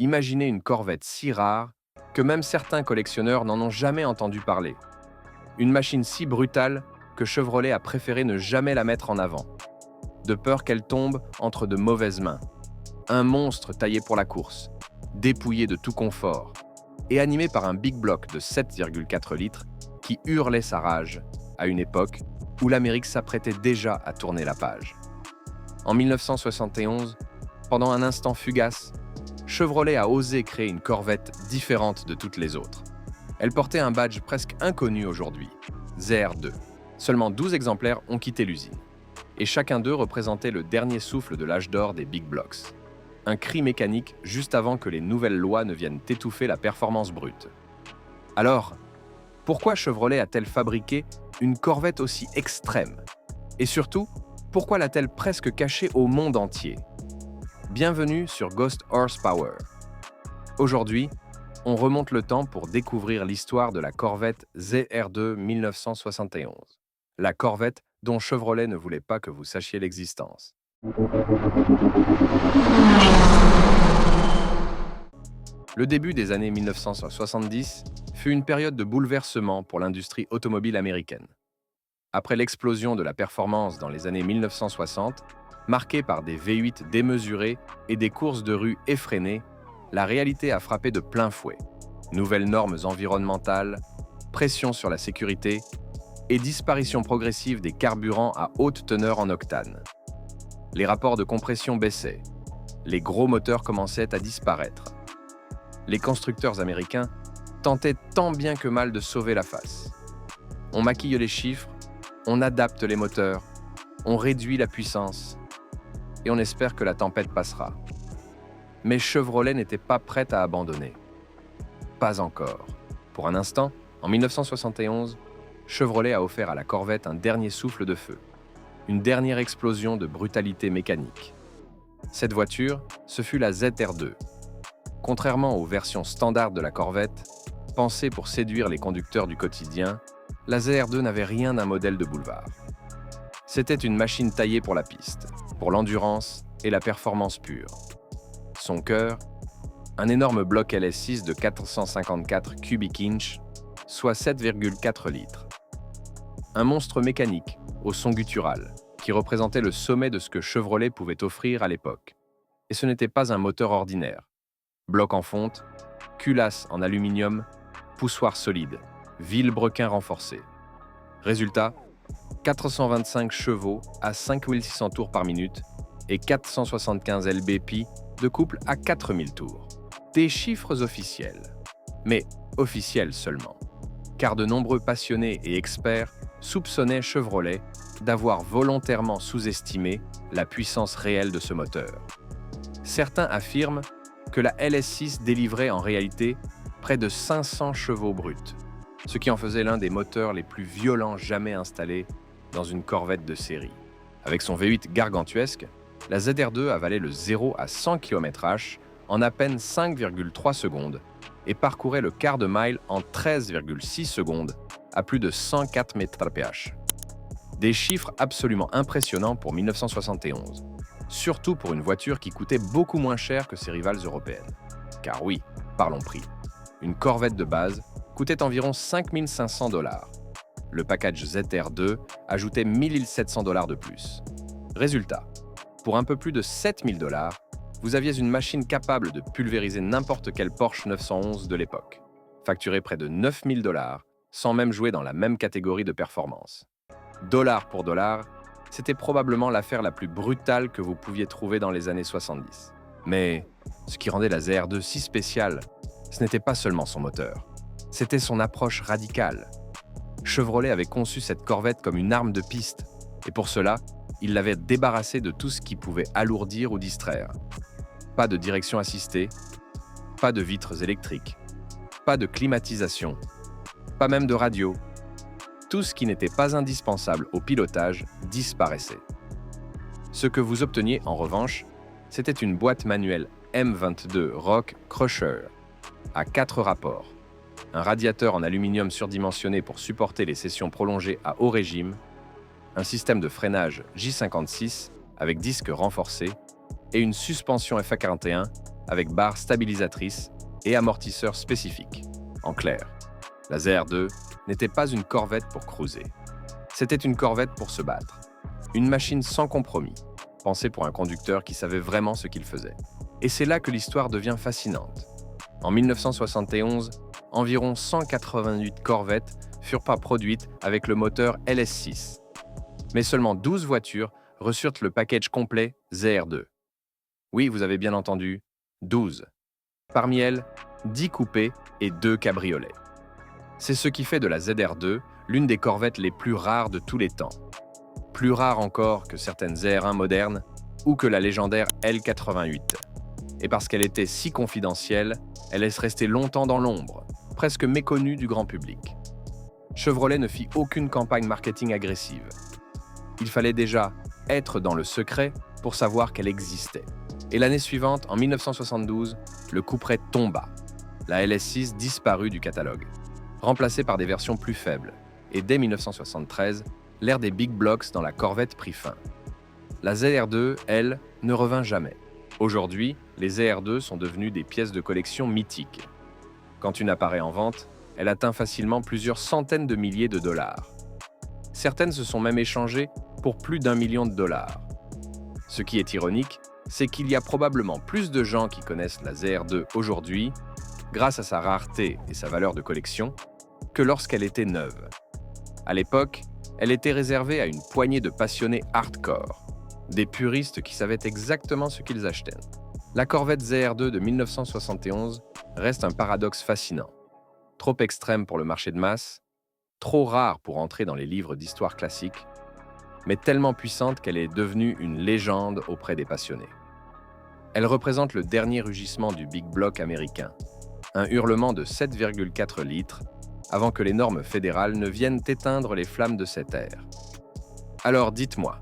Imaginez une Corvette si rare que même certains collectionneurs n'en ont jamais entendu parler. Une machine si brutale que Chevrolet a préféré ne jamais la mettre en avant, de peur qu'elle tombe entre de mauvaises mains. Un monstre taillé pour la course, dépouillé de tout confort, et animé par un big block de 7,4 litres qui hurlait sa rage à une époque où l'Amérique s'apprêtait déjà à tourner la page. En 1971, pendant un instant fugace, Chevrolet a osé créer une Corvette différente de toutes les autres. Elle portait un badge presque inconnu aujourd'hui, ZR2. Seulement 12 exemplaires ont quitté l'usine, et chacun d'eux représentait le dernier souffle de l'âge d'or des big blocks. Un cri mécanique juste avant que les nouvelles lois ne viennent étouffer la performance brute. Alors, pourquoi Chevrolet a-t-elle fabriqué une Corvette aussi extrême? Et surtout, pourquoi l'a-t-elle presque cachée au monde entier? Bienvenue sur Ghost Horsepower. Aujourd'hui, on remonte le temps pour découvrir l'histoire de la Corvette ZR2 1971. La Corvette dont Chevrolet ne voulait pas que vous sachiez l'existence. Le début des années 1970 fut une période de bouleversement pour l'industrie automobile américaine. Après l'explosion de la performance dans les années 1960, marquée par des V8 démesurés et des courses de rue effrénées, la réalité a frappé de plein fouet. Nouvelles normes environnementales, pression sur la sécurité et disparition progressive des carburants à haute teneur en octane. Les rapports de compression baissaient, les gros moteurs commençaient à disparaître. Les constructeurs américains tentaient tant bien que mal de sauver la face. On maquille les chiffres, on adapte les moteurs, on réduit la puissance et on espère que la tempête passera. Mais Chevrolet n'était pas prête à abandonner. Pas encore. Pour un instant, en 1971, Chevrolet a offert à la Corvette un dernier souffle de feu, une dernière explosion de brutalité mécanique. Cette voiture, ce fut la ZR2. Contrairement aux versions standards de la Corvette, pensée pour séduire les conducteurs du quotidien, la ZR2 n'avait rien d'un modèle de boulevard. C'était une machine taillée pour la piste, pour l'endurance et la performance pure. Son cœur, un énorme bloc LS6 de 454 cubic inch, soit 7,4 litres. Un monstre mécanique, au son guttural, qui représentait le sommet de ce que Chevrolet pouvait offrir à l'époque. Et ce n'était pas un moteur ordinaire. Bloc en fonte, culasse en aluminium, poussoir solide, vilebrequin renforcé. Résultat, 425 chevaux à 5600 tours par minute et 475 lb-pi de couple à 4000 tours. Des chiffres officiels, mais officiels seulement, car de nombreux passionnés et experts soupçonnaient Chevrolet d'avoir volontairement sous-estimé la puissance réelle de ce moteur. Certains affirment que la LS6 délivrait en réalité près de 500 chevaux bruts, ce qui en faisait l'un des moteurs les plus violents jamais installés dans une Corvette de série. Avec son V8 gargantuesque, la ZR2 avalait le 0 à 100 km/h en à peine 5,3 secondes et parcourait le quart de mile en 13,6 secondes à plus de 104 mph. Des chiffres absolument impressionnants pour 1971, surtout pour une voiture qui coûtait beaucoup moins cher que ses rivales européennes. Car oui, parlons prix. Une Corvette de base coûtait environ 5 500 $. Le package ZR2 ajoutait 1 700 $ de plus. Résultat, pour un peu plus de 7 000 $, vous aviez une machine capable de pulvériser n'importe quel Porsche 911 de l'époque, facturé près de 9 000 $, sans même jouer dans la même catégorie de performance. Dollar pour dollar, c'était probablement l'affaire la plus brutale que vous pouviez trouver dans les années 70. Mais ce qui rendait la ZR2 si spéciale, ce n'était pas seulement son moteur, c'était son approche radicale. Chevrolet avait conçu cette Corvette comme une arme de piste, et pour cela, il l'avait débarrassée de tout ce qui pouvait alourdir ou distraire. Pas de direction assistée, pas de vitres électriques, pas de climatisation, pas même de radio. Tout ce qui n'était pas indispensable au pilotage disparaissait. Ce que vous obteniez en revanche, c'était une boîte manuelle M22 Rock Crusher à 4 rapports, un radiateur en aluminium surdimensionné pour supporter les sessions prolongées à haut régime, un système de freinage J56 avec disque renforcé et une suspension FA41 avec barres stabilisatrices et amortisseurs spécifiques. En clair, la ZR2 n'était pas une corvette pour cruiser. C'était une corvette pour se battre. Une machine sans compromis, pensée pour un conducteur qui savait vraiment ce qu'il faisait. Et c'est là que l'histoire devient fascinante. En 1971, environ 188 corvettes furent pas produites avec le moteur LS6. Mais seulement 12 voitures reçurent le package complet ZR2. Oui, vous avez bien entendu, 12. Parmi elles, 10 coupés et 2 cabriolets. C'est ce qui fait de la ZR2 l'une des corvettes les plus rares de tous les temps. Plus rare encore que certaines ZR1 modernes ou que la légendaire L88. Et parce qu'elle était si confidentielle, elle laisse rester longtemps dans l'ombre, presque méconnue du grand public. Chevrolet ne fit aucune campagne marketing agressive. Il fallait déjà être dans le secret pour savoir qu'elle existait. Et l'année suivante, en 1972, le couperet tomba. La LS6 disparut du catalogue, remplacée par des versions plus faibles. Et dès 1973, l'ère des big blocks dans la corvette prit fin. La ZR2, elle, ne revint jamais. Aujourd'hui, les ZR2 sont devenues des pièces de collection mythiques. Quand une apparaît en vente, elle atteint facilement plusieurs centaines de milliers de dollars. Certaines se sont même échangées pour plus d'1 million de dollars. Ce qui est ironique, c'est qu'il y a probablement plus de gens qui connaissent la ZR2 aujourd'hui, grâce à sa rareté et sa valeur de collection, que lorsqu'elle était neuve. À l'époque, elle était réservée à une poignée de passionnés hardcore, des puristes qui savaient exactement ce qu'ils achetaient. La Corvette ZR2 de 1971 reste un paradoxe fascinant. Trop extrême pour le marché de masse, trop rare pour entrer dans les livres d'histoire classique, mais tellement puissante qu'elle est devenue une légende auprès des passionnés. Elle représente le dernier rugissement du Big Block américain, un hurlement de 7,4 litres, avant que les normes fédérales ne viennent éteindre les flammes de cette ère. Alors dites-moi,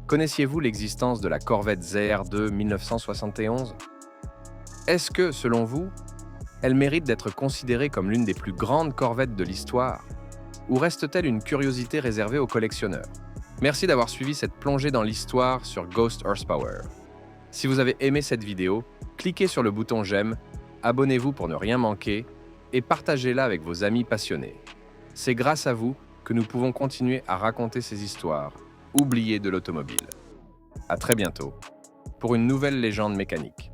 connaissiez-vous l'existence de la Corvette ZR2 1971 ? Est-ce que, selon vous, elle mérite d'être considérée comme l'une des plus grandes corvettes de l'histoire ? Ou reste-t-elle une curiosité réservée aux collectionneurs ? Merci d'avoir suivi cette plongée dans l'histoire sur Ghost Horsepower. Si vous avez aimé cette vidéo, cliquez sur le bouton j'aime, abonnez-vous pour ne rien manquer et partagez-la avec vos amis passionnés. C'est grâce à vous que nous pouvons continuer à raconter ces histoires oubliées de l'automobile. À très bientôt pour une nouvelle légende mécanique.